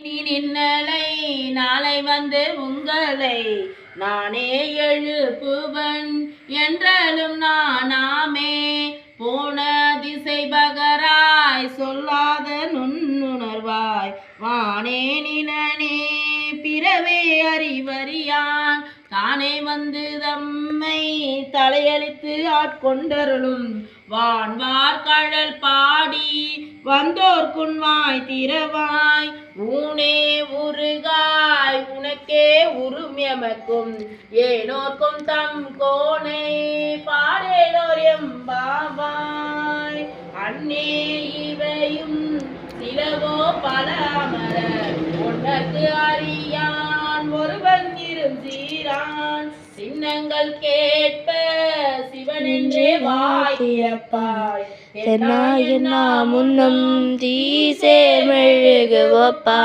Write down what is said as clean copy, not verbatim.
நின்னலை நாளை வந்து உங்களை நானே எழுப்புவன் என்றாலும் நானாமே போன திசை பகராய் சொல்லாத நுண்ணுணர்வாய் வானே நிலனே பிறவே அறிவறியான் தானே வந்து தம்மை தலையளித்து ஆட்கொண்டருளும் வான்வார் கடல் பாடி வந்தோர்க்குன்வாய் திறவாய் ஊனே உருகாய் உனக்கே உருமெமக்கும் ஏனோர்க்கும் தம் கோனை பாடேனோர் எம்பாவாய் அன்னே இவையும் சிலவோ பல அமரர் ஒன்னற்கு அறியான் ஒருவன் இருந்தீரான் சின்னங்கள் கேட்ப சிவனென்றே வாய்ப்பாய் தென்னாயினா முன்னம் தீசேர் மெழுகு ஒப்பா